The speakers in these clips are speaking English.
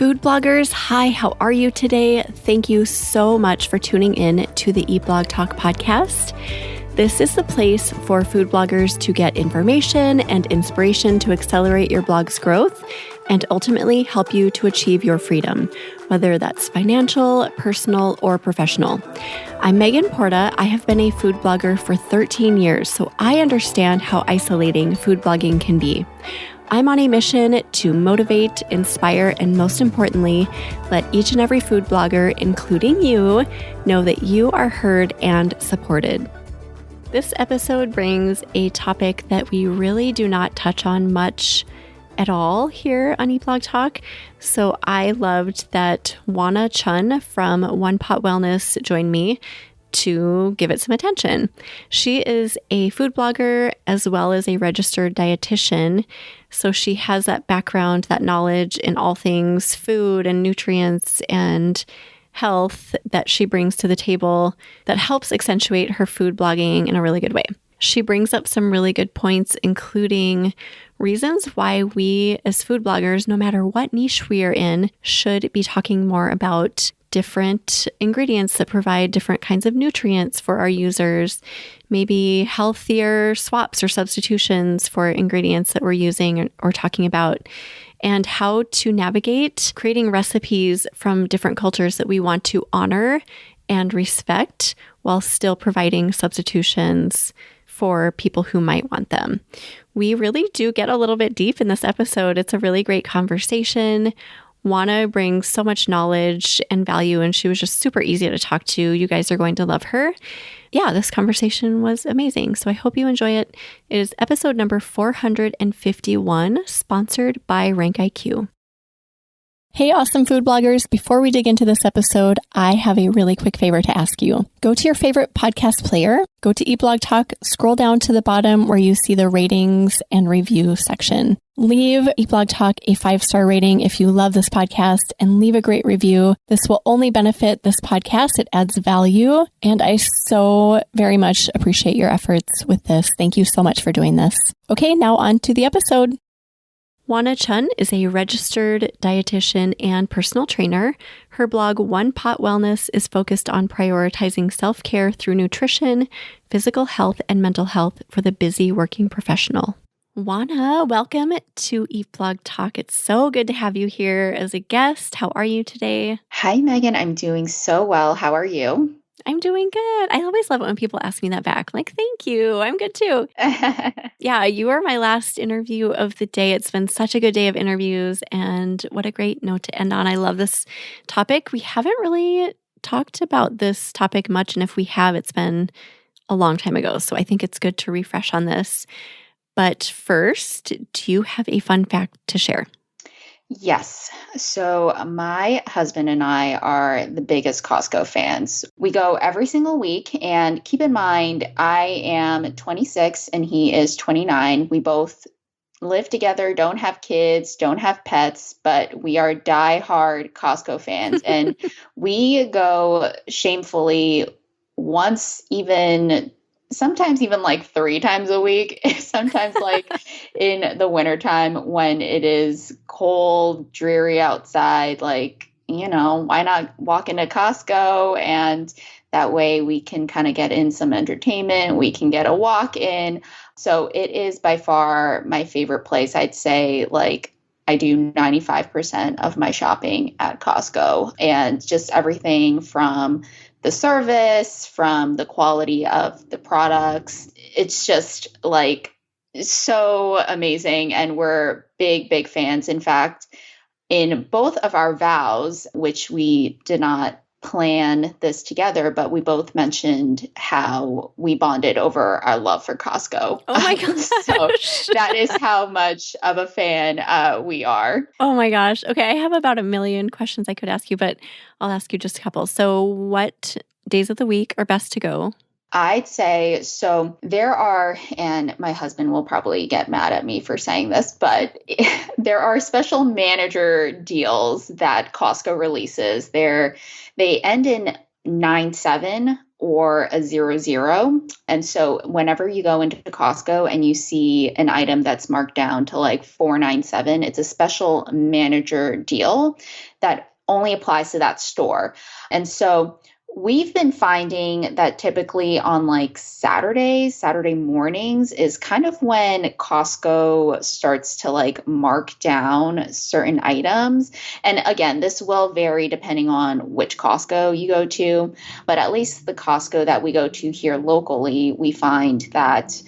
Food bloggers, hi, how are you today? Thank you so much for tuning in to the Eat Blog Talk podcast. This is the place for food bloggers to get information and inspiration to accelerate your blog's growth and ultimately help you to achieve your freedom, whether that's financial, personal, or professional. I'm Megan Porta. I have been a food blogger for 13 years, so I understand how isolating food blogging can be. I'm on a mission to motivate, inspire, and most importantly, let each and every food blogger, including you, know that you are heard and supported. This episode brings a topic that we really do not touch on much at all here on Eat Blog Talk. So I loved that Wan Na Chun from One Pot Wellness joined me to give it some attention. She is a food blogger as well as a registered dietitian. So she has that background, that knowledge in all things food and nutrients and health that she brings to the table that helps accentuate her food blogging in a really good way. She brings up some really good points, including reasons why we as food bloggers, no matter what niche we are in, should be talking more about different ingredients that provide different kinds of nutrients for our users, maybe healthier swaps or substitutions for ingredients that we're using or talking about, and how to navigate creating recipes from different cultures that we want to honor and respect while still providing substitutions for people who might want them. We really do get a little bit deep in this episode. It's a really great conversation. Wana brings so much knowledge and value, and she was just super easy to talk to. You guys are going to love her. Yeah, this conversation was amazing. So I hope you enjoy it. It is episode number 451, sponsored by RankIQ. Hey, awesome food bloggers. Before we dig into this episode, I have a really quick favor to ask you. Go to your favorite podcast player, go to Eat Blog Talk, scroll down to the bottom where you see the ratings and review section. Leave Eat Blog Talk a 5-star rating if you love this podcast and leave a great review. This will only benefit this podcast. It adds value, and I so very much appreciate your efforts with this. Thank you so much for doing this. Okay, now on to the episode. Wan Na Chun is a registered dietitian and personal trainer. Her blog, One Pot Wellness, is focused on prioritizing self-care through nutrition, physical health, and mental health for the busy working professional. Wana, welcome to Eat Blog Talk. It's so good to have you here as a guest. How are you today? Hi, Megan. I'm doing so well. How are you? I'm doing good. I always love it when people ask me that back. I'm like, thank you. I'm good too. Yeah, you are my last interview of the day. It's been such a good day of interviews, and what a great note to end on. I love this topic. We haven't really talked about this topic much, and if we have, it's been a long time ago. So I think it's good to refresh on this. But first, do you have a fun fact to share? Yes. So my husband and I are the biggest Costco fans. We go every single week. And keep in mind, I am 26 and he is 29. We both live together, don't have kids, don't have pets, but we are diehard Costco fans. And we go shamefully once, sometimes even like 3 times a week, sometimes like in the wintertime when it is cold, dreary outside, why not walk into Costco? And that way we can kind of get in some entertainment. We can get a walk in. So it is by far my favorite place. I'd say I do 95% of my shopping at Costco, and just everything from the service, from the quality of the products. It's just so amazing. And we're big, big fans. In fact, in both of our vows, which we did not plan this together, but we both mentioned how we bonded over our love for Costco. Oh my gosh. So that is how much of a fan we are. Oh my gosh. Okay. I have about 1 million questions I could ask you, but I'll ask you just a couple. So what days of the week are best to go? I'd say, so there are, and my husband will probably get mad at me for saying this, but there are special manager deals that Costco releases. They end in 9/7 or a 00. And so whenever you go into Costco and you see an item that's marked down to like 497, it's a special manager deal that only applies to that store. And so we've been finding that typically on like Saturday mornings is kind of when Costco starts to like mark down certain items. And again, this will vary depending on which Costco you go to, but at least the Costco that we go to here locally, we find that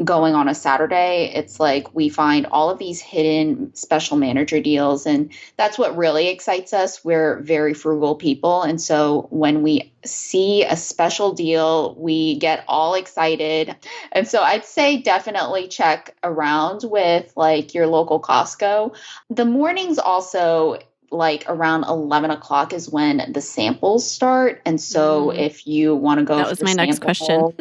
going on a Saturday, it's like we find all of these hidden special manager deals. And that's what really excites us. We're very frugal people. And so when we see a special deal, we get all excited. And so I'd say definitely check around with like your local Costco. The mornings also, like around 11 o'clock is when the samples start. And so if you want to go that for was the my next question.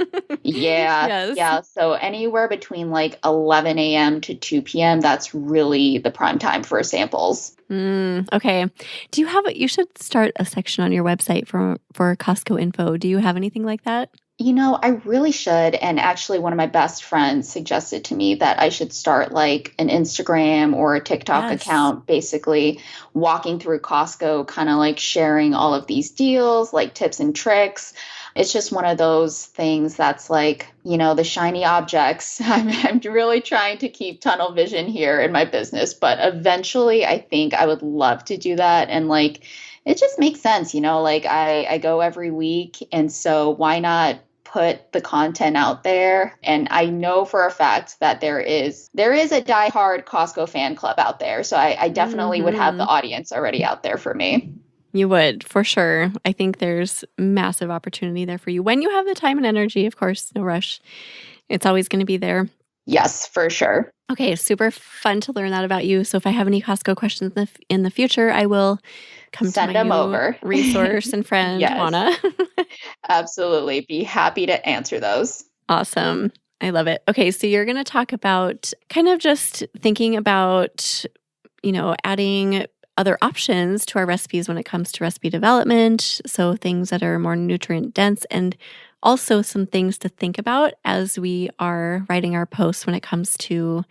yeah. Yes. So anywhere between like 11 a.m. to 2 p.m., that's really the prime time for samples. Okay. Do you you should start a section on your website for Costco info. Do you have anything like that? You know, I really should. And actually, one of my best friends suggested to me that I should start like an Instagram or a TikTok Yes. account, basically walking through Costco, kind of like sharing all of these deals, like tips and tricks. It's just one of those things that's like, you know, the shiny objects. I'm really trying to keep tunnel vision here in my business, but eventually I think I would love to do that. And like, it just makes sense, you know, like I go every week. And so why not put the content out there? And I know for a fact that there is a diehard Costco fan club out there. So I definitely would have the audience already out there for me. You would, for sure. I think there's massive opportunity there for you. When you have the time and energy, of course, no rush. It's always going to be there. Yes, for sure. Okay, super fun to learn that about you. So if I have any Costco questions in the future, I will come Send to my them over. resource and friend, Yes. Wan Na. Absolutely. Be happy to answer those. Awesome. I love it. Okay, so you're going to talk about kind of just thinking about, adding other options to our recipes when it comes to recipe development. So things that are more nutrient dense, and also some things to think about as we are writing our posts when it comes to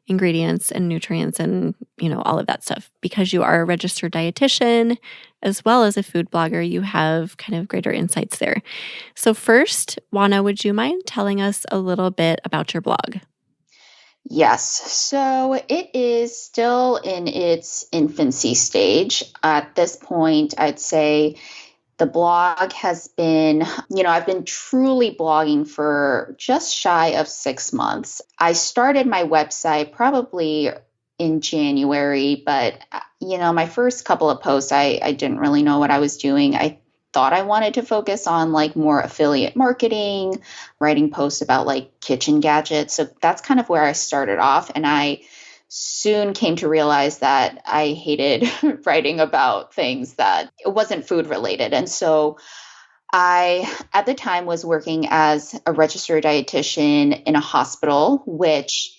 ingredients and nutrients and, all of that stuff. Because you are a registered dietitian as well as a food blogger, you have kind of greater insights there. So first, Wan Na, would you mind telling us a little bit about your blog? Yes. So it is still in its infancy stage. At this point, I'd say the blog has been, I've been truly blogging for just shy of 6 months. I started my website probably in January, but, my first couple of posts, I didn't really know what I was doing. I thought I wanted to focus on like more affiliate marketing, writing posts about like kitchen gadgets. So that's kind of where I started off. And I soon came to realize that I hated writing about things that it wasn't food related. And so I, at the time, was working as a registered dietitian in a hospital, which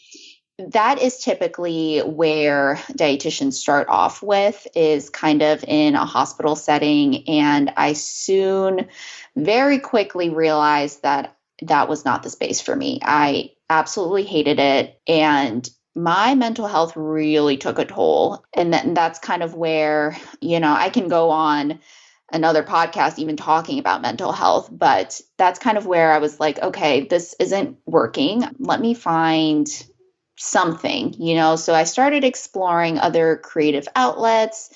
that is typically where dietitians start off with, is kind of in a hospital setting. And I soon, very quickly realized that that was not the space for me. I absolutely hated it. And my mental health really took a toll. And that's kind of where, I can go on another podcast even talking about mental health, but that's kind of where I was like, okay, this isn't working. Let me find something, So I started exploring other creative outlets.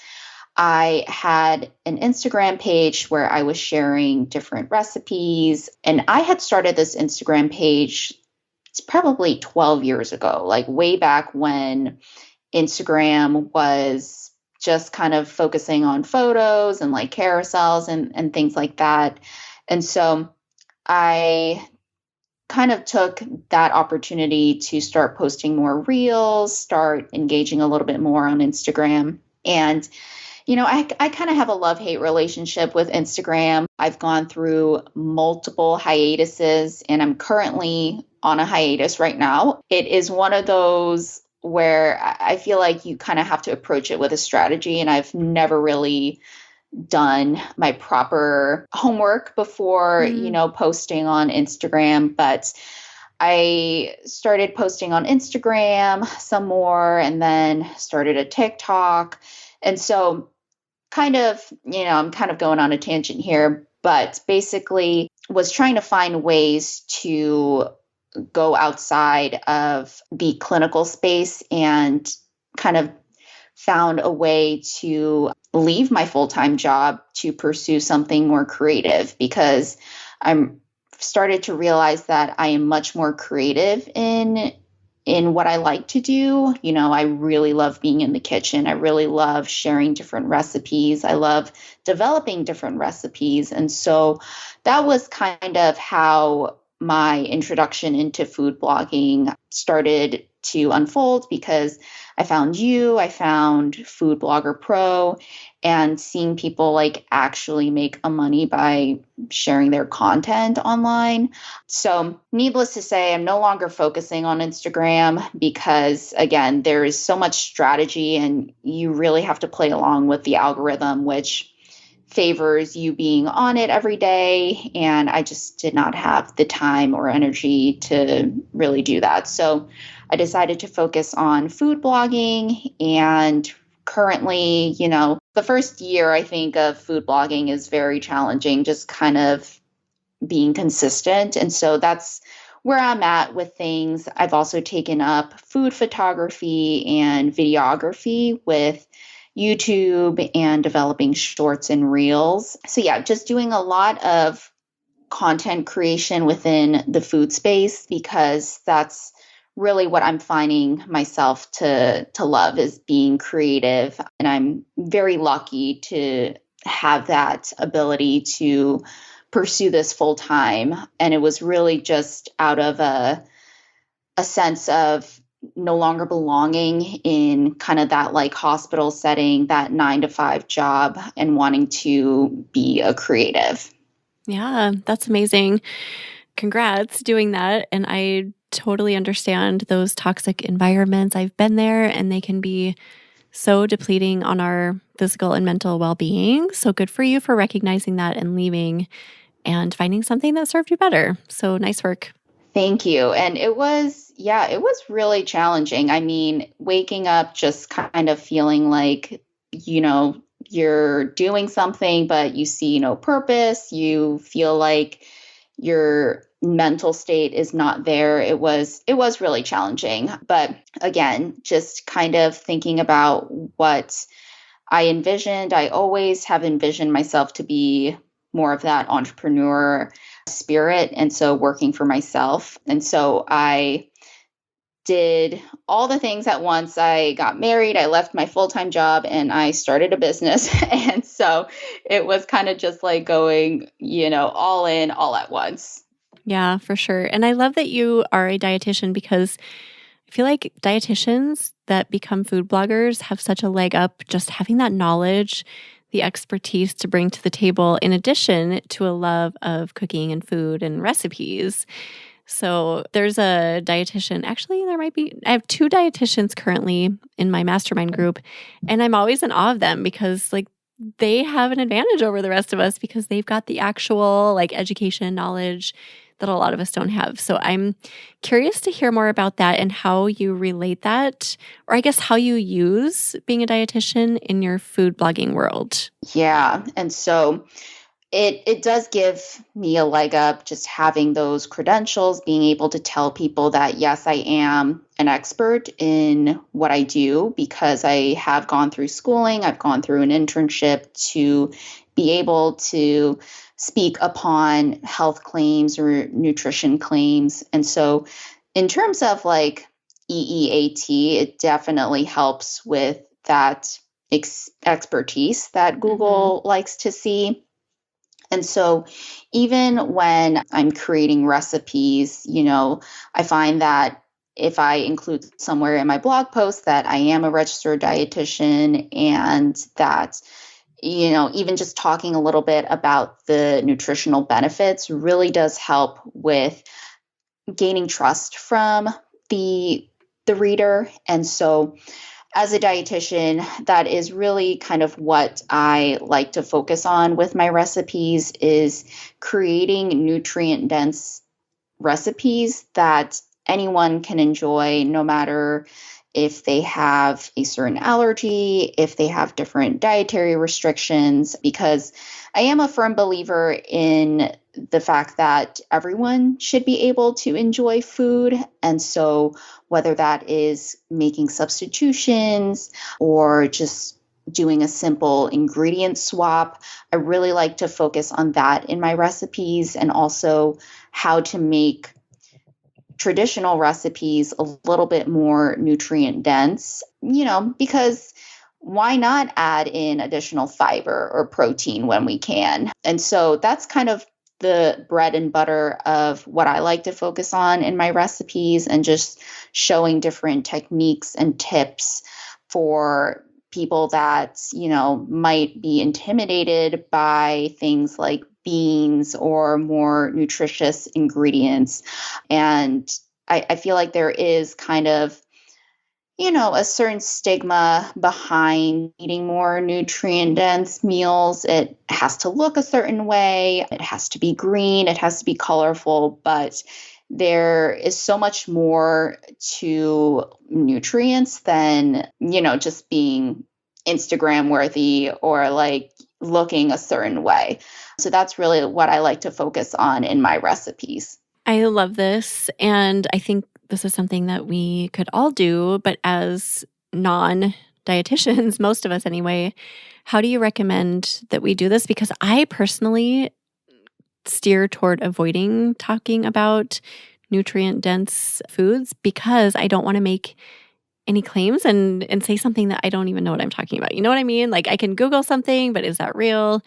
I had an Instagram page where I was sharing different recipes, and I had started this Instagram page, it's probably 12 years ago, like way back when Instagram was just kind of focusing on photos and like carousels and things like that. And so I kind of took that opportunity to start posting more reels, start engaging a little bit more on Instagram. And, I kind of have a love-hate relationship with Instagram. I've gone through multiple hiatuses, and I'm currently on a hiatus right now. It is one of those where I feel like you kind of have to approach it with a strategy, and I've never really done my proper homework before, posting on Instagram. But I started posting on Instagram some more and then started a TikTok. And so I'm kind of going on a tangent here, but basically was trying to find ways to go outside of the clinical space and kind of found a way to leave my full-time job to pursue something more creative, because I'm started to realize that I am much more creative in what I like to do. I really love being in the kitchen. I really love sharing different recipes. I love developing different recipes. And so that was kind of how my introduction into food blogging started to unfold, because I found Food Blogger Pro, and seeing people like actually make a money by sharing their content online. So needless to say, I'm no longer focusing on Instagram because, again, there is so much strategy and you really have to play along with the algorithm, which favors you being on it every day. And I just did not have the time or energy to really do that. So I decided to focus on food blogging. And currently, the first year, I think, of food blogging is very challenging, just kind of being consistent. And so that's where I'm at with things. I've also taken up food photography and videography with YouTube and developing shorts and reels. So yeah, just doing a lot of content creation within the food space, because that's really what I'm finding myself to love, is being creative. And I'm very lucky to have that ability to pursue this full time. And it was really just out of a sense of no longer belonging in kind of that like hospital setting, that 9-to-5 job, and wanting to be a creative. Yeah, that's amazing. Congrats doing that. And I totally understand those toxic environments. I've been there, and they can be so depleting on our physical and mental well-being. So good for you for recognizing that and leaving and finding something that served you better. So nice work. Thank you. And it was really challenging. I mean, waking up just kind of feeling like, you're doing something, but you see no purpose. You feel like your mental state is not there. It was really challenging. But again, just kind of thinking about what I envisioned. I always have envisioned myself to be more of that entrepreneur spirit, and so working for myself. And so I did all the things at once. I got married, I left my full-time job, and I started a business. And so it was kind of just like going, all in, all at once. Yeah, for sure. And I love that you are a dietitian, because I feel like dietitians that become food bloggers have such a leg up, just having that knowledge, the expertise to bring to the table, in addition to a love of cooking and food and recipes. So there's a dietitian, actually, I have 2 dietitians currently in my mastermind group, and I'm always in awe of them, because like they have an advantage over the rest of us, because they've got the actual like education knowledge that a lot of us don't have. So I'm curious to hear more about that and how you relate that, or I guess how you use being a dietitian in your food blogging world. Yeah. And so it does give me a leg up, just having those credentials, being able to tell people that, yes, I am an expert in what I do, because I have gone through schooling, I've gone through an internship to be able to speak upon health claims or nutrition claims. And so in terms of like EEAT, it definitely helps with that expertise that Google likes to see. And so even when I'm creating recipes, I find that if I include somewhere in my blog post that I am a registered dietitian, and that, even just talking a little bit about the nutritional benefits really does help with gaining trust from the reader. And so as a dietitian, that is really kind of what I like to focus on with my recipes is creating nutrient dense recipes that anyone can enjoy, no matter if they have a certain allergy, if they have different dietary restrictions, because I am a firm believer in the fact that everyone should be able to enjoy food. And so, whether that is making substitutions or just doing a simple ingredient swap, I really like to focus on that in my recipes, and also how to make traditional recipes a little bit more nutrient dense, because why not add in additional fiber or protein when we can? And so that's kind of the bread and butter of what I like to focus on in my recipes, and just showing different techniques and tips for people that, might be intimidated by things like beans or more nutritious ingredients. And I feel like there is kind of, a certain stigma behind eating more nutrient dense meals. It has to look a certain way, it has to be green, it has to be colorful, but there is so much more to nutrients than, just being Instagram worthy or like looking a certain way. So that's really what I like to focus on in my recipes. I love this. And I think this is something that we could all do, but as non-dietitians, most of us anyway, how do you recommend that we do this? Because I personally steer toward avoiding talking about nutrient-dense foods because I don't want to make any claims and say something that I don't even know what I'm talking about. You know what I mean? Like I can Google something, but is that real?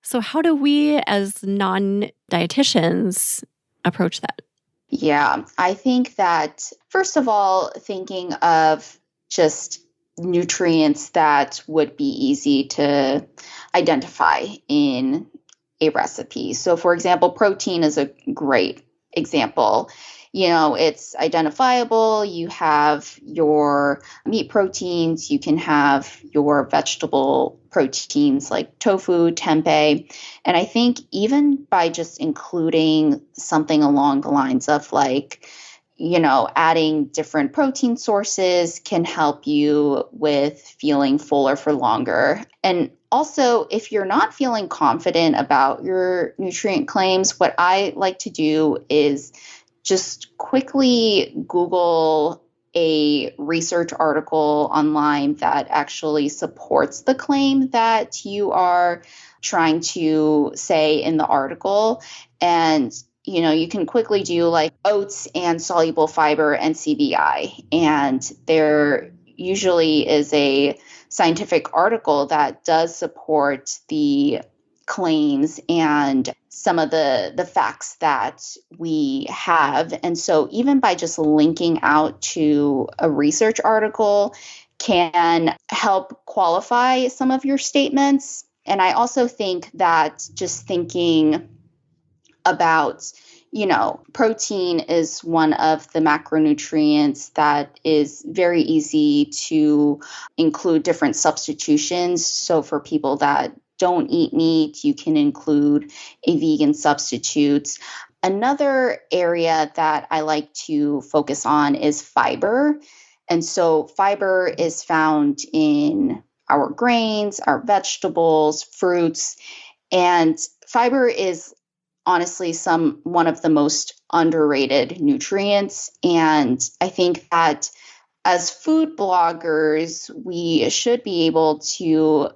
So how do we as non-dietitians approach that? Yeah, I think that, first of all, thinking of just nutrients that would be easy to identify in a recipe. So, for example, protein is a great example. It's identifiable. You have your meat proteins, you can have your vegetable proteins like tofu, tempeh. And I think even by just including something along the lines of like, adding different protein sources can help you with feeling fuller for longer. And also, if you're not feeling confident about your nutrient claims, what I like to do is just quickly Google a research article online that actually supports the claim that you are trying to say in the article. And you can quickly do like oats and soluble fiber and CBI. And there usually is a scientific article that does support the claims and some of the facts that we have. And so even by just linking out to a research article can help qualify some of your statements. And I also think that just thinking about, protein is one of the macronutrients that is very easy to include different substitutions. So for people that don't eat meat, you can include a vegan substitute. Another area that I like to focus on is fiber. And so fiber is found in our grains, our vegetables, fruits, and fiber is honestly one of the most underrated nutrients. And I think that as food bloggers, we should be able to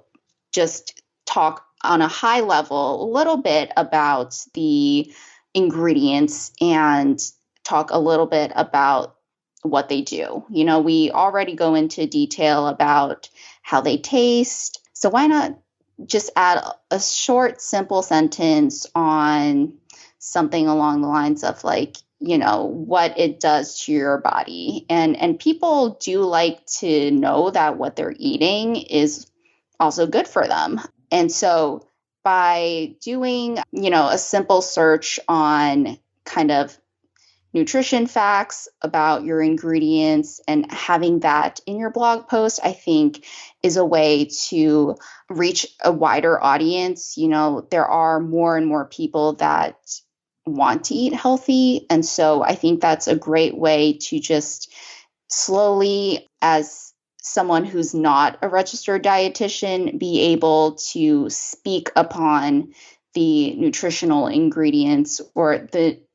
just talk on a high level a little bit about the ingredients and talk a little bit about what they do. We already go into detail about how they taste. So why not just add a short, simple sentence on something along the lines of like, what it does to your body. And people do like to know that what they're eating is also good for them. And so by doing, a simple search on kind of nutrition facts about your ingredients, and having that in your blog post, I think is a way to reach a wider audience. There are more and more people that want to eat healthy. And so I think that's a great way to just slowly, as someone who's not a registered dietitian, be able to speak upon the nutritional ingredients or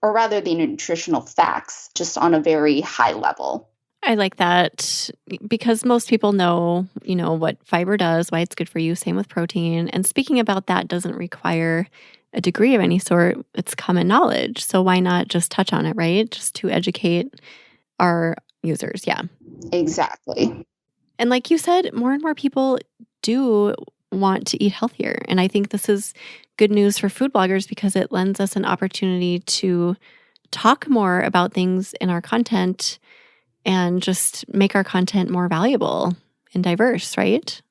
rather the nutritional facts just on a very high level. I like that because most people know, what fiber does, why it's good for you, same with protein. And speaking about that doesn't require a degree of any sort. It's common knowledge. So why not just touch on it, right? Just to educate our users. Yeah. Exactly. And like you said, more and more people do want to eat healthier. And I think this is good news for food bloggers because it lends us an opportunity to talk more about things in our content and just make our content more valuable and diverse, right?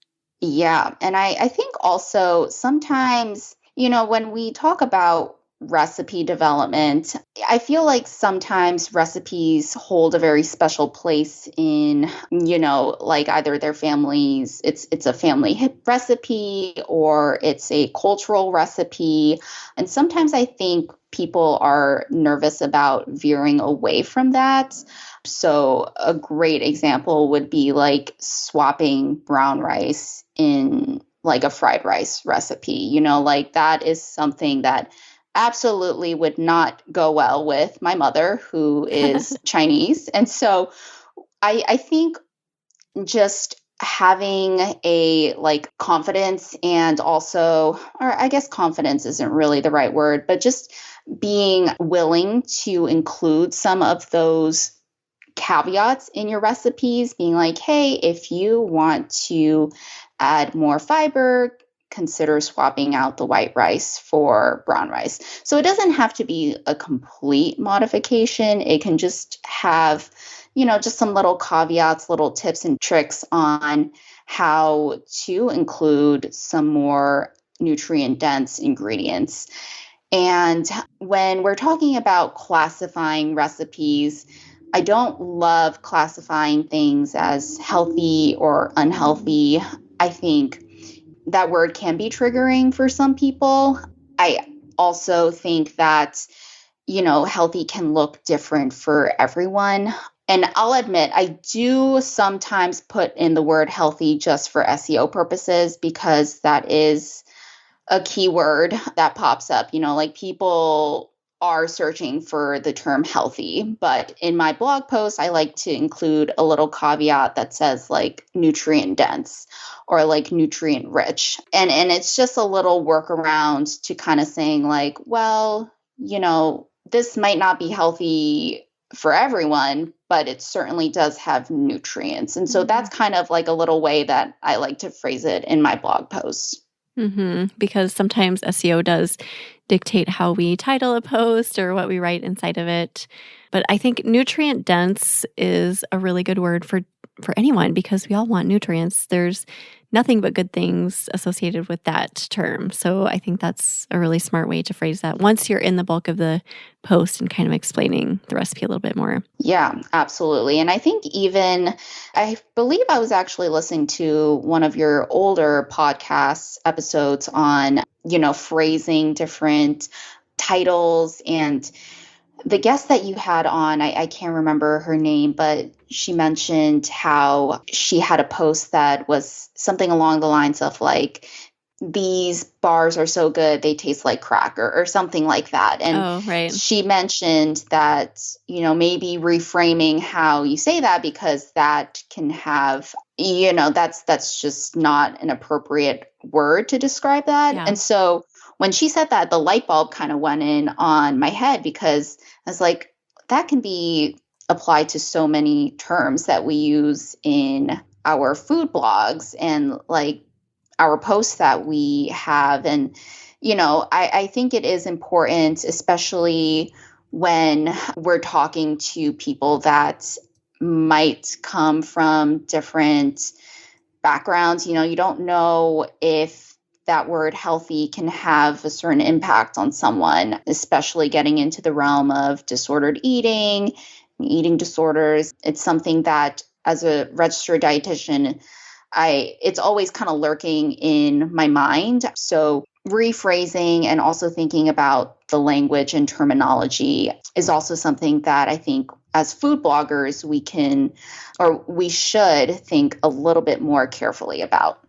Yeah. And I think also sometimes, when we talk about recipe development, I feel like sometimes recipes hold a very special place in, like either their families, it's a family hip recipe or it's a cultural recipe. And sometimes I think people are nervous about veering away from that. So a great example would be like swapping brown rice in like a fried rice recipe. Like that is something that absolutely would not go well with my mother, who is Chinese. And so I think just having a like confidence and also, or I guess confidence isn't really the right word, but just being willing to include some of those caveats in your recipes, being like, hey, if you want to add more fiber, consider swapping out the white rice for brown rice. So it doesn't have to be a complete modification. It can just have, just some little caveats, little tips and tricks on how to include some more nutrient-dense ingredients. And when we're talking about classifying recipes, I don't love classifying things as healthy or unhealthy. I think that word can be triggering for some people. I also think that, healthy can look different for everyone. And I'll admit, I do sometimes put in the word healthy just for SEO purposes because that is a keyword that pops up. Like people are searching for the term healthy, but in my blog post, I like to include a little caveat that says like nutrient dense or like nutrient rich. And it's just a little workaround to kind of saying like, well, this might not be healthy for everyone, but it certainly does have nutrients. And so that's kind of like a little way that I like to phrase it in my blog posts. Because sometimes SEO does dictate how we title a post or what we write inside of it. But I think nutrient dense is a really good word for anyone because we all want nutrients. There's nothing but good things associated with that term. So I think that's a really smart way to phrase that once you're in the bulk of the post and kind of explaining the recipe a little bit more. Yeah, absolutely. And I think I believe I was actually listening to one of your older podcast episodes on, phrasing different titles, and the guest that you had on, I can't remember her name, but she mentioned how she had a post that was something along the lines of like, these bars are so good, they taste like crack or something like that. And she mentioned that, maybe reframing how you say that because that can have, that's just not an appropriate word to describe that. Yeah. And so when she said that, the light bulb kind of went in on my head because I was like, that can be applied to so many terms that we use in our food blogs and like our posts that we have. And, I think it is important, especially when we're talking to people that might come from different backgrounds. You don't know if that word healthy can have a certain impact on someone, especially getting into the realm of disordered eating, eating disorders. It's something that as a registered dietitian, it's always kind of lurking in my mind. So rephrasing and also thinking about the language and terminology is also something that I think as food bloggers, we should think a little bit more carefully about.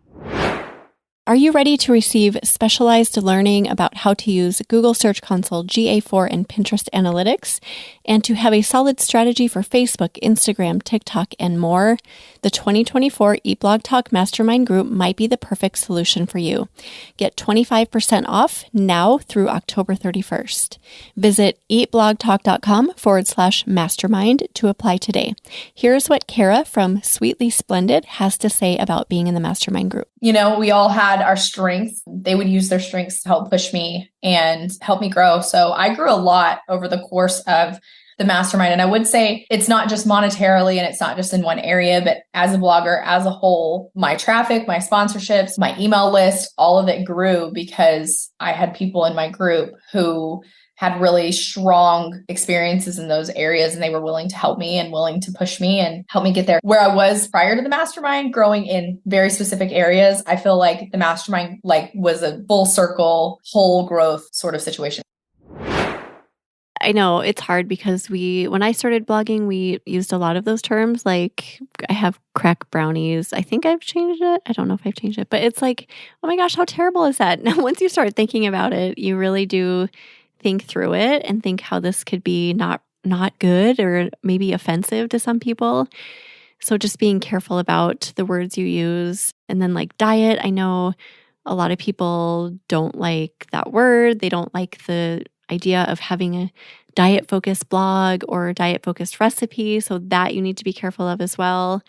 Are you ready to receive specialized learning about how to use Google Search Console, GA4, and Pinterest Analytics, and to have a solid strategy for Facebook, Instagram, TikTok, and more? The 2024 Eat Blog Talk Mastermind Group might be the perfect solution for you. Get 25% off now through October 31st. Visit eatblogtalk.com/mastermind to apply today. Here's what Kara from Sweetly Splendid has to say about being in the mastermind group. We all had our strengths. They would use their strengths to help push me and help me grow. So I grew a lot over the course of the mastermind. And I would say it's not just monetarily and it's not just in one area, but as a blogger, as a whole, my traffic, my sponsorships, my email list, all of it grew because I had people in my group who had really strong experiences in those areas, and they were willing to help me and willing to push me and help me get there where I was prior to the mastermind, growing in very specific areas. I feel like the mastermind was a full circle, whole growth sort of situation. I know it's hard because when I started blogging, we used a lot of those terms. Like I have crack brownies. I think I've changed it. I don't know if I've changed it, but it's like, oh my gosh, how terrible is that? Now, once you start thinking about it, you really do think through it and think how this could be not good or maybe offensive to some people. So just being careful about the words you use. And then like diet, I know a lot of people don't like that word. They don't like the idea of having a diet-focused blog or a diet-focused recipe. So that you need to be careful of as well.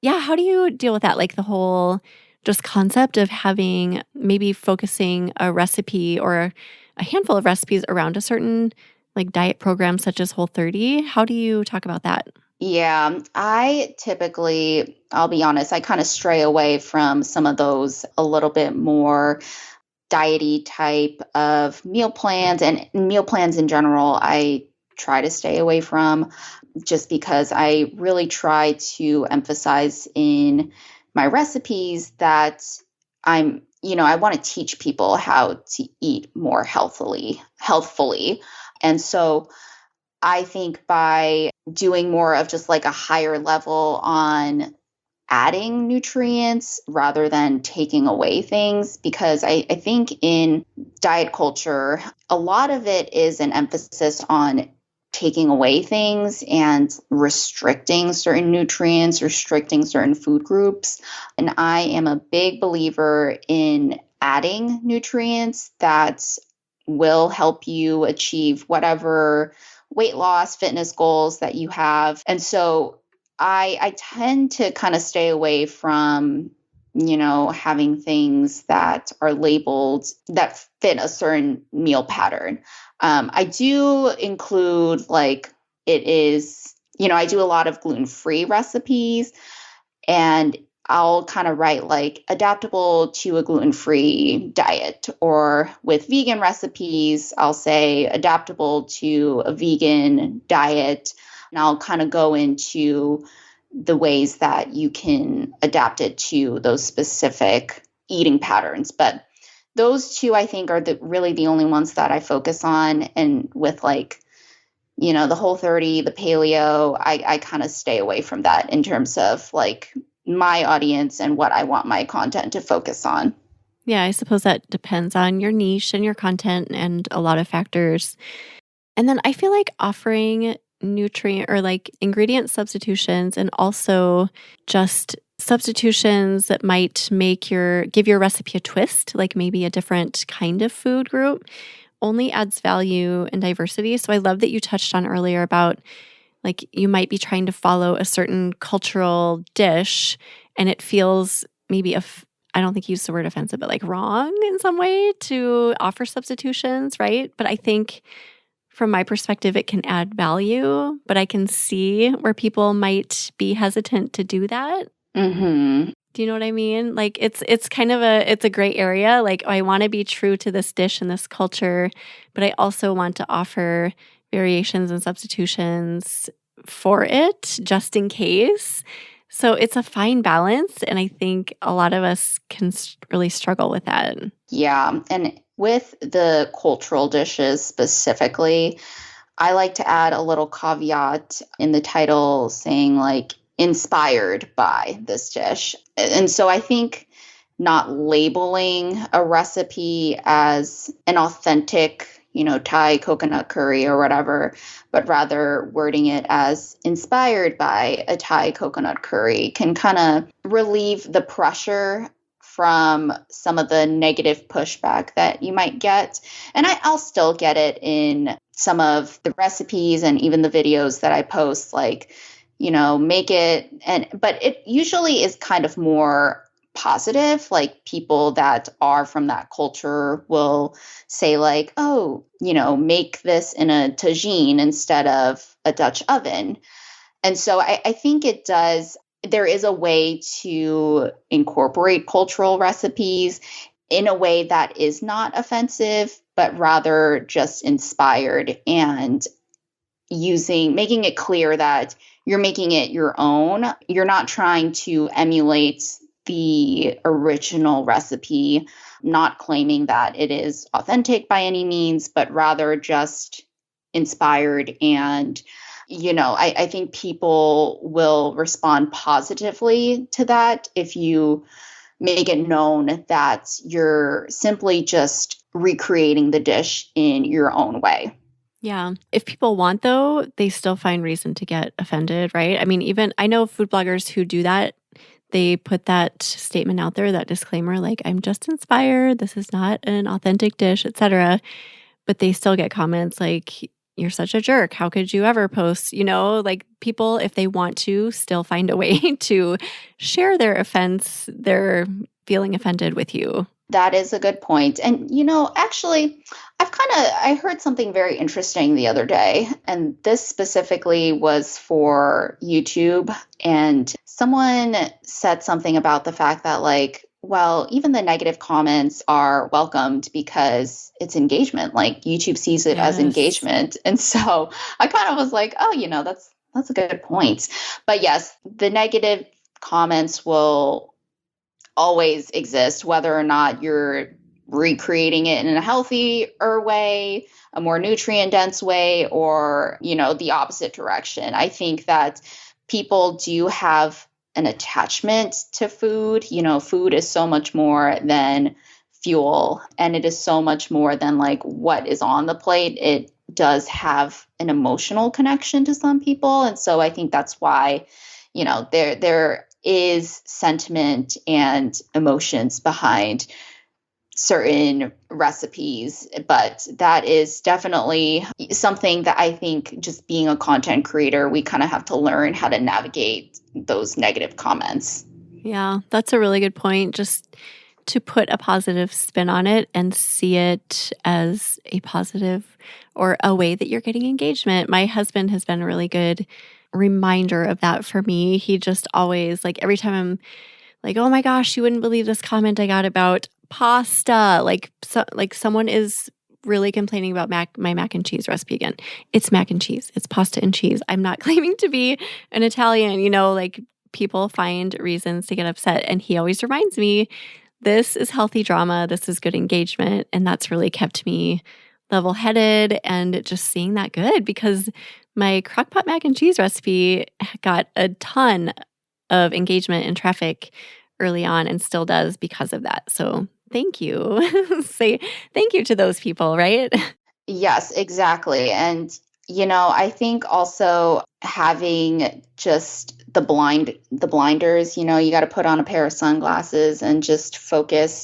Yeah, how do you deal with that? Like the whole just concept of having maybe focusing a recipe or a handful of recipes around a certain like diet program such as Whole30. How do you talk about that? Yeah, I'll be honest, I kind of stray away from some of those a little bit more diety type of meal plans, and meal plans in general, I try to stay away from just because I really try to emphasize in my recipes that I want to teach people how to eat more healthfully. And so I think by doing more of just like a higher level on adding nutrients rather than taking away things, because I think in diet culture, a lot of it is an emphasis on taking away things and restricting certain nutrients, restricting certain food groups. And I am a big believer in adding nutrients that will help you achieve whatever weight loss, fitness goals that you have. And so I tend to kind of stay away from, having things that are labeled that fit a certain meal pattern. I do include I do a lot of gluten-free recipes, and I'll kind of write like adaptable to a gluten-free diet, or with vegan recipes, I'll say adaptable to a vegan diet. And I'll kind of go into the ways that you can adapt it to those specific eating patterns. But those two, I think, are really the only ones that I focus on. And with the Whole30, the paleo, I kind of stay away from that in terms of like my audience and what I want my content to focus on. Yeah, I suppose that depends on your niche and your content and a lot of factors. And then I feel like offering nutrient or like ingredient substitutions and also just substitutions that might give your recipe a twist, like maybe a different kind of food group, only adds value and diversity. So I love that you touched on earlier about like you might be trying to follow a certain cultural dish and it feels maybe I don't think you used the word offensive, but like wrong in some way to offer substitutions, right? But I think from my perspective, it can add value, but I can see where people might be hesitant to do that. Mm-hmm. Do you know what I mean? Like it's kind of it's a gray area. Like, oh, I want to be true to this dish and this culture, but I also want to offer variations and substitutions for it just in case. So it's a fine balance, and I think a lot of us can really struggle with that. Yeah, and with the cultural dishes specifically, I like to add a little caveat in the title saying like inspired by this dish. And so I think not labeling a recipe as an authentic, Thai coconut curry or whatever, but rather wording it as inspired by a Thai coconut curry can kind of relieve the pressure from some of the negative pushback that you might get. And I'll still get it in some of the recipes and even the videos that I post, like, make it, but it usually is kind of more positive. Like people that are from that culture will say like, oh, make this in a tagine instead of a Dutch oven. And so I think there is a way to incorporate cultural recipes in a way that is not offensive, but rather just inspired, and making it clear that you're making it your own. You're not trying to emulate the original recipe, not claiming that it is authentic by any means, but rather just inspired. And I think people will respond positively to that if you make it known that you're simply just recreating the dish in your own way. Yeah. If people want, though, they still find reason to get offended, right? I mean, even I know food bloggers who do that. They put that statement out there, that disclaimer, like, I'm just inspired. This is not an authentic dish, etc. But they still get comments like, you're such a jerk. How could you ever post? Like people, if they want to, still find a way to share their offense, their feeling offended with you. That is a good point. And, actually, I heard something very interesting the other day, and this specifically was for YouTube. And someone said something about the fact that, like, well, even the negative comments are welcomed because it's engagement. Like YouTube sees it as engagement. And so I kind of was like, oh, that's a good point. But yes, the negative comments will always exist, whether or not you're recreating it in a healthier way, a more nutrient dense way, or, the opposite direction. I think that people do have an attachment to food. Food is so much more than fuel, and it is so much more than like what is on the plate. It does have an emotional connection to some people. And so I think that's why, there is sentiment and emotions behind certain recipes, but that is definitely something that I think, just being a content creator, we kind of have to learn how to navigate those negative comments. Yeah, that's a really good point. Just to put a positive spin on it and see it as a positive or a way that you're getting engagement. My husband has been a really good reminder of that for me. He just always, like, every time I'm like, oh my gosh, you wouldn't believe this comment I got about pasta. Like someone is really complaining about my mac and cheese recipe again. It's mac and cheese. It's pasta and cheese. I'm not claiming to be an Italian. Like people find reasons to get upset. And he always reminds me, this is healthy drama. This is good engagement. And that's really kept me level-headed and just seeing that good, because my crockpot mac and cheese recipe got a ton of engagement and traffic early on and still does because of that. So thank you. Say thank you to those people, right? Yes, exactly. And, I think also having just the blinders, you got to put on a pair of sunglasses and just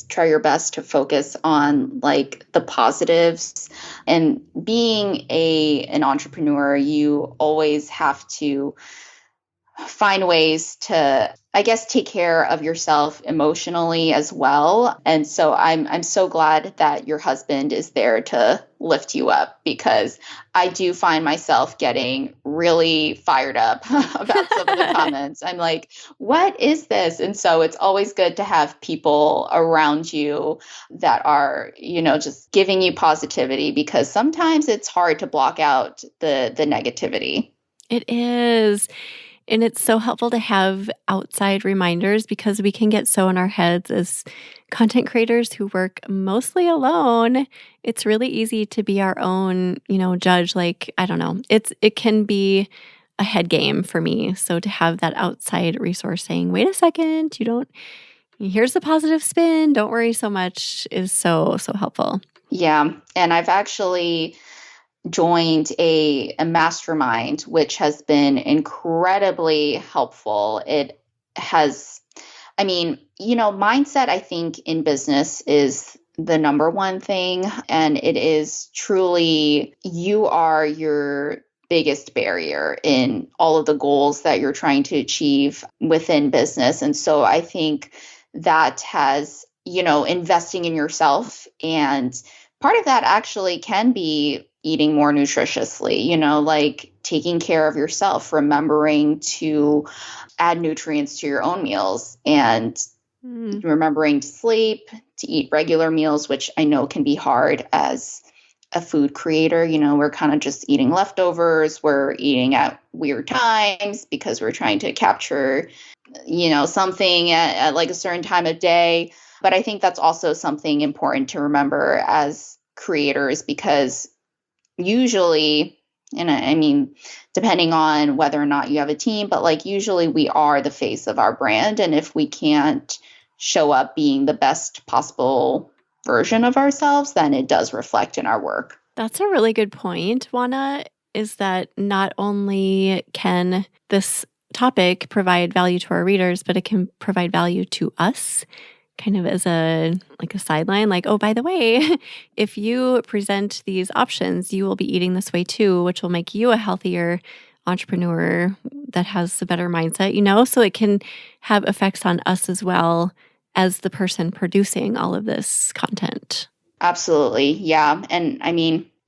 try your best to focus on like the positives. And being an entrepreneur, you always have to find ways to, I guess, take care of yourself emotionally as well. And so I'm so glad that your husband is there to lift you up, because I do find myself getting really fired up about some of the comments. I'm like, what is this? And so it's always good to have people around you that are, just giving you positivity, because sometimes it's hard to block out the negativity. It is. And it's so helpful to have outside reminders, because we can get so in our heads as content creators who work mostly alone. It's really easy to be our own, judge. Like, I don't know. It can be a head game for me. So to have that outside resource saying, wait a second, here's the positive spin, don't worry so much, is so, so helpful. Yeah. And I've actually joined a mastermind, which has been incredibly helpful. It has, mindset, I think, in business is the number one thing. And it is truly, you are your biggest barrier in all of the goals that you're trying to achieve within business. And so I think that has, investing in yourself, and part of that actually can be eating more nutritiously, like taking care of yourself, remembering to add nutrients to your own meals, and remembering to sleep, to eat regular meals, which I know can be hard as a food creator. We're kind of just eating leftovers. We're eating at weird times because we're trying to capture, something at like a certain time of day. But I think that's also something important to remember as creators, because usually, and depending on whether or not you have a team, but like usually we are the face of our brand. And if we can't show up being the best possible version of ourselves, then it does reflect in our work. That's a really good point, Wan Na, is that not only can this topic provide value to our readers, but it can provide value to us, kind of as a sideline, like, oh, by the way, if you present these options, you will be eating this way too, which will make you a healthier entrepreneur that has a better mindset, so it can have effects on us as well as the person producing all of this content. Absolutely. Yeah. And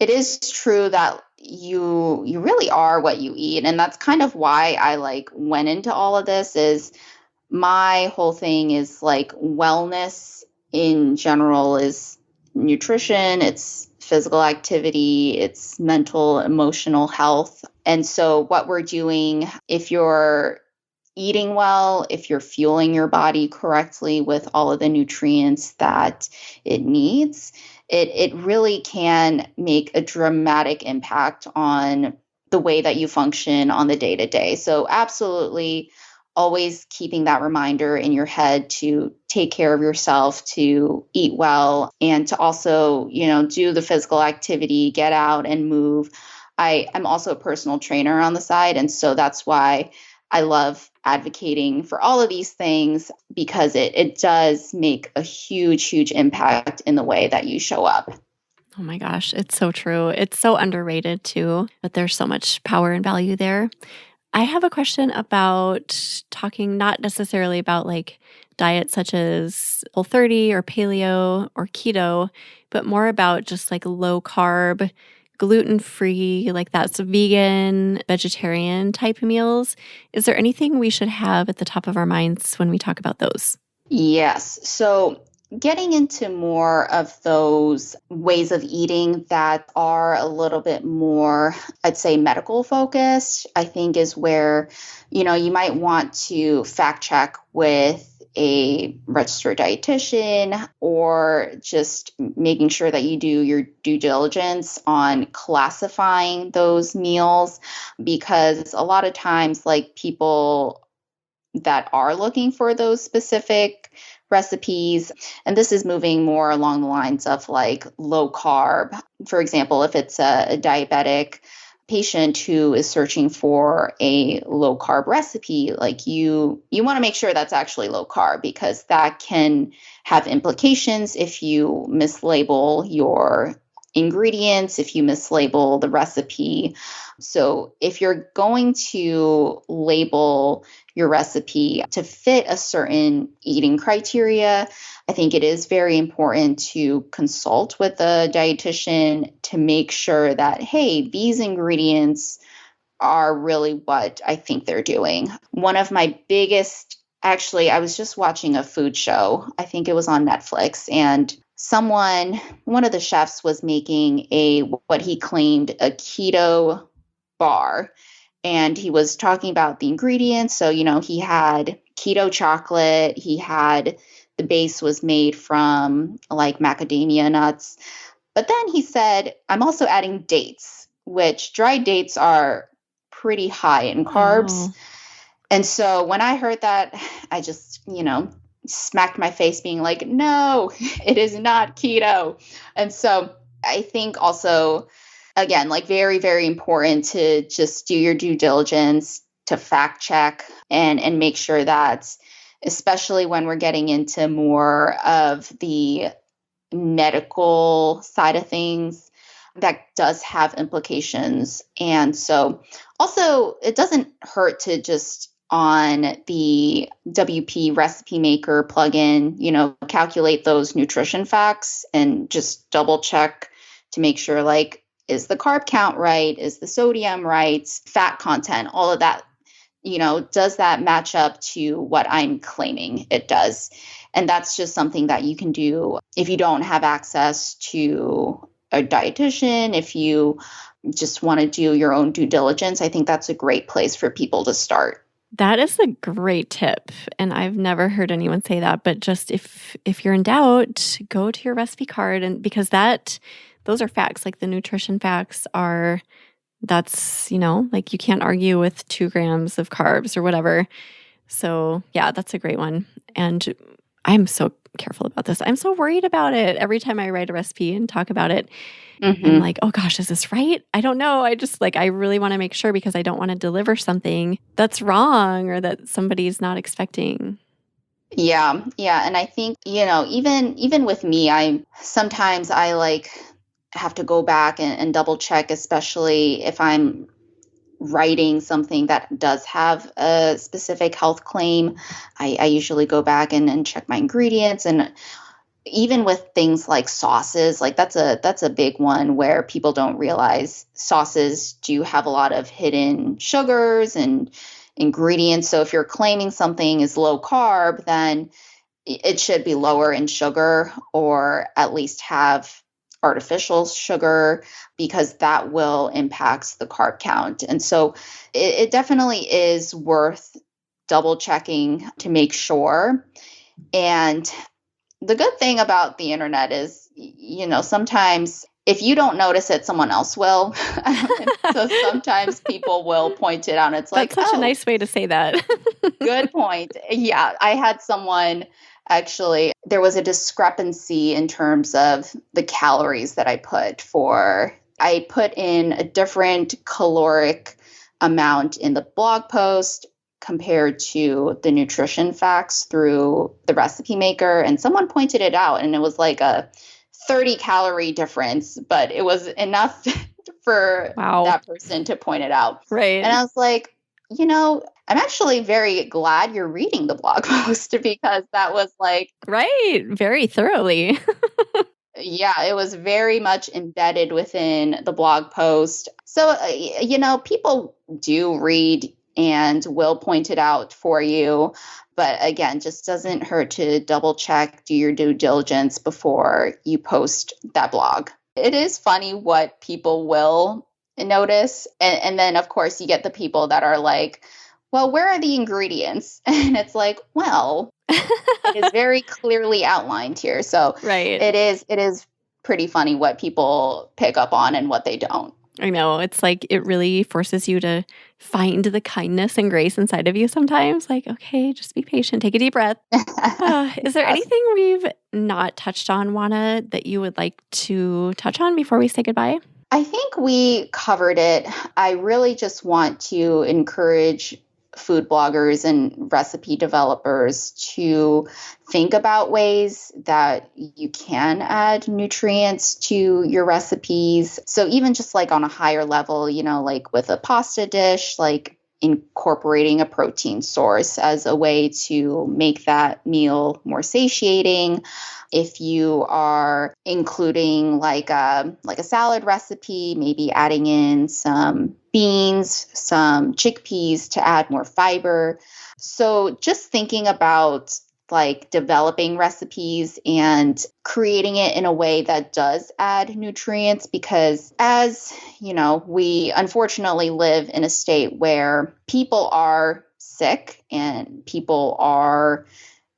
it is true that you really are what you eat. And that's kind of why I went into all of this. Is my whole thing is wellness in general is nutrition, it's physical activity, it's mental, emotional health. And so what we're doing, if you're eating well, if you're fueling your body correctly with all of the nutrients that it needs, it really can make a dramatic impact on the way that you function on the day-to-day. So absolutely, always keeping that reminder in your head to take care of yourself, to eat well, and to also, do the physical activity, get out and move. I'm also a personal trainer on the side. And so that's why I love advocating for all of these things, because it does make a huge, huge impact in the way that you show up. Oh my gosh, it's so true. It's so underrated too, but there's so much power and value there. I have a question about talking not necessarily about diets such as Whole30 or paleo or keto, but more about just low carb, gluten-free, that's vegan, vegetarian type meals. Is there anything we should have at the top of our minds when we talk about those? Yes. So getting into more of those ways of eating that are a little bit more, I'd say, medical focused, I think is where, you might want to fact check with a registered dietitian, or just making sure that you do your due diligence on classifying those meals, because a lot of times people that are looking for those specific recipes, and this is moving more along the lines of low carb. For example, if it's a diabetic patient who is searching for a low carb recipe, you want to make sure that's actually low carb, because that can have implications if you mislabel your ingredients, if you mislabel the recipe. So if you're going to label your recipe to fit a certain eating criteria, I think it is very important to consult with a dietitian to make sure that, hey, these ingredients are really what I think they're doing. One of my biggest, actually, I was just watching a food show. I think it was on Netflix, and one of the chefs was making what he claimed a keto bar. And he was talking about the ingredients. So, he had keto chocolate. The base was made from like macadamia nuts. But then he said, I'm also adding dates, which dried dates are pretty high in carbs. Oh. And so when I heard that, I just, smacked my face being like, no, it is not keto. And so I think also, again, like very, very important to just do your due diligence, to fact check and make sure that, especially when we're getting into more of the medical side of things, that does have implications. And so also it doesn't hurt to just on the WP recipe maker plugin, calculate those nutrition facts and just double check to make sure, like, is the carb count right? Is the sodium right? Fat content, all of that, does that match up to what I'm claiming it does? And that's just something that you can do if you don't have access to a dietitian, if you just want to do your own due diligence. I think that's a great place for people to start. That is a great tip. And I've never heard anyone say that, but just if you're in doubt, go to your recipe card, and because those are facts. Like the nutrition facts that's, like you can't argue with 2 grams of carbs or whatever. So yeah, that's a great one. And I'm so careful about this. I'm so worried about it every time I write a recipe and talk about it. Mm-hmm. I'm like, oh gosh, is this right? I don't know. I just I really want to make sure because I don't want to deliver something that's wrong or that somebody's not expecting. Yeah. And I think, even with me, sometimes I have to go back and double check, especially if I'm writing something that does have a specific health claim. I usually go back and check my ingredients. And even with things like sauces, like that's a big one where people don't realize sauces do have a lot of hidden sugars and ingredients. So if you're claiming something is low carb, then it should be lower in sugar or at least have artificial sugar, because that will impact the carb count. And so it definitely is worth double checking to make sure. And the good thing about the internet is, sometimes if you don't notice it, someone else will. So sometimes people will point it out. It's like, that's such a nice way to say that. Good point. Yeah, I had someone. Actually, there was a discrepancy in terms of the calories that I put in a different caloric amount in the blog post compared to the nutrition facts through the recipe maker. And someone pointed it out, and it was like a 30 calorie difference, but it was enough for that person to point it out. Right. And I was like, I'm actually very glad you're reading the blog post, because that was right, very thoroughly. Yeah, it was very much embedded within the blog post. So, people do read and will point it out for you. But again, just doesn't hurt to double check, do your due diligence before you post that blog. It is funny what people will notice. And then, of course, you get the people that are like, well, where are the ingredients? And it's like, well, it is very clearly outlined here. So right. It is pretty funny what people pick up on and what they don't. I know. It's like it really forces you to find the kindness and grace inside of you sometimes. Like, okay, just be patient. Take a deep breath. Is there anything we've not touched on, Wana, that you would like to touch on before we say goodbye? I think we covered it. I really just want to encourage food bloggers and recipe developers to think about ways that you can add nutrients to your recipes. So even just like on a higher level, like with a pasta dish, like incorporating a protein source as a way to make that meal more satiating. If you are including like a salad recipe, maybe adding in some beans, some chickpeas to add more fiber. So just thinking about like developing recipes and creating it in a way that does add nutrients, because as you know, we unfortunately live in a state where people are sick and people are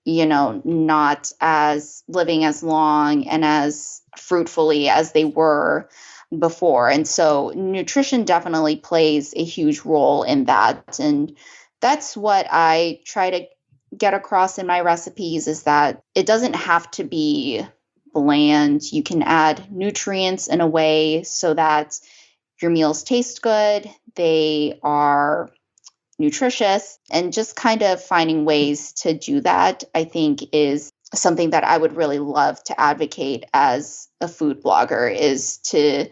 not as living as long and as fruitfully as they were before. And so nutrition definitely plays a huge role in that. And that's what I try to get across in my recipes, is that it doesn't have to be bland. You can add nutrients in a way so that your meals taste good, they are nutritious, and just kind of finding ways to do that, I think, is something that I would really love to advocate as a food blogger, is to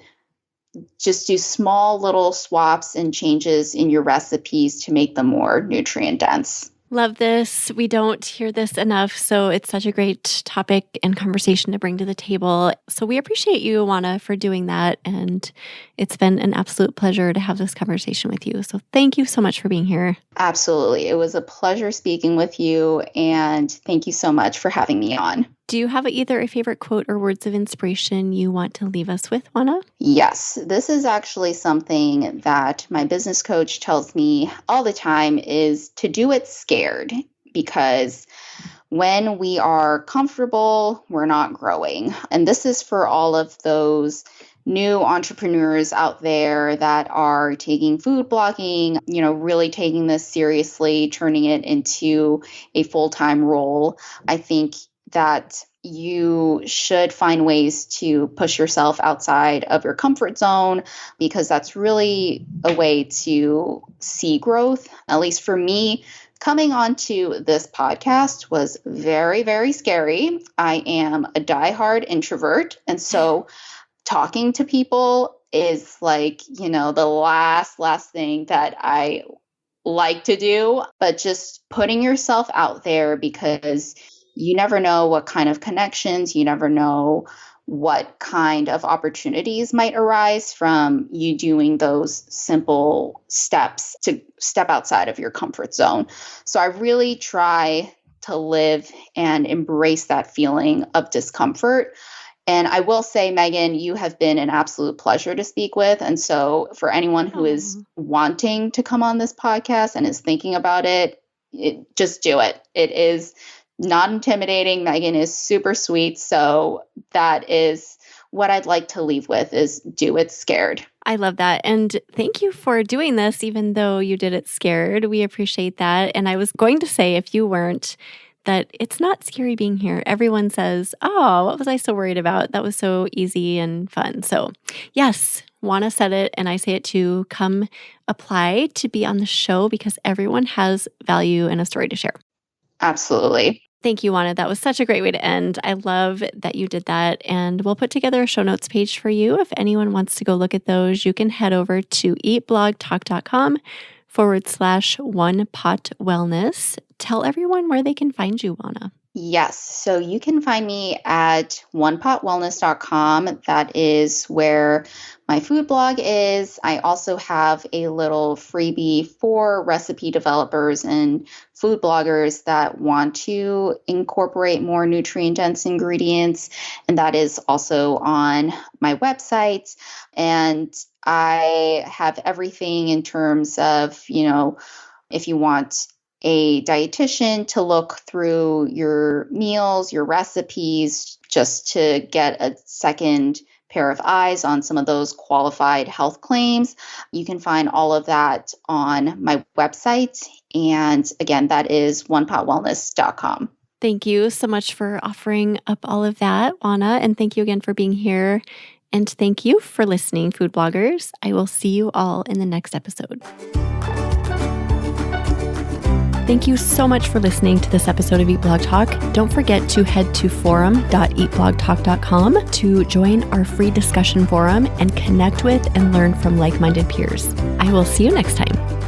just do small little swaps and changes in your recipes to make them more nutrient dense. Love this. We don't hear this enough. So it's such a great topic and conversation to bring to the table. So we appreciate you, Wan Na, for doing that. And it's been an absolute pleasure to have this conversation with you. So thank you so much for being here. Absolutely. It was a pleasure speaking with you. And thank you so much for having me on. Do you have either a favorite quote or words of inspiration you want to leave us with, Wan Na? Yes, this is actually something that my business coach tells me all the time, is to do it scared, because when we are comfortable, we're not growing. And this is for all of those new entrepreneurs out there that are taking food blogging, really taking this seriously, turning it into a full-time role. I think that you should find ways to push yourself outside of your comfort zone, because that's really a way to see growth. At least for me, coming onto this podcast was very, very scary. I am a diehard introvert. And so talking to people is like, the last thing that I like to do. But just putting yourself out there, because you never know what kind of connections, you never know what kind of opportunities might arise from you doing those simple steps to step outside of your comfort zone. So I really try to live and embrace that feeling of discomfort. And I will say, Megan, you have been an absolute pleasure to speak with. And so for anyone who is wanting to come on this podcast and is thinking about it, just do it. It is not intimidating. Megan is super sweet. So that is what I'd like to leave with, is do it scared. I love that. And thank you for doing this, even though you did it scared. We appreciate that. And I was going to say, if you weren't, that it's not scary being here. Everyone says, oh, what was I so worried about? That was so easy and fun. So yes, Wan Na said it, and I say it too. Come apply to be on the show, because everyone has value and a story to share. Absolutely. Thank you, Wan Na. That was such a great way to end. I love that you did that. And we'll put together a show notes page for you. If anyone wants to go look at those, you can head over to eatblogtalk.com/onepotwellness. Tell everyone where they can find you, Wan Na. Yes. So you can find me at onepotwellness.com. That is where my food blog is. I also have a little freebie for recipe developers and food bloggers that want to incorporate more nutrient-dense ingredients. And that is also on my website. And I have everything in terms of, if you want a dietitian to look through your meals, your recipes, just to get a second pair of eyes on some of those qualified health claims. You can find all of that on my website. And again, that is onepotwellness.com. Thank you so much for offering up all of that, Wan Na. And thank you again for being here. And thank you for listening, food bloggers. I will see you all in the next episode. Thank you so much for listening to this episode of Eat Blog Talk. Don't forget to head to forum.eatblogtalk.com to join our free discussion forum and connect with and learn from like-minded peers. I will see you next time.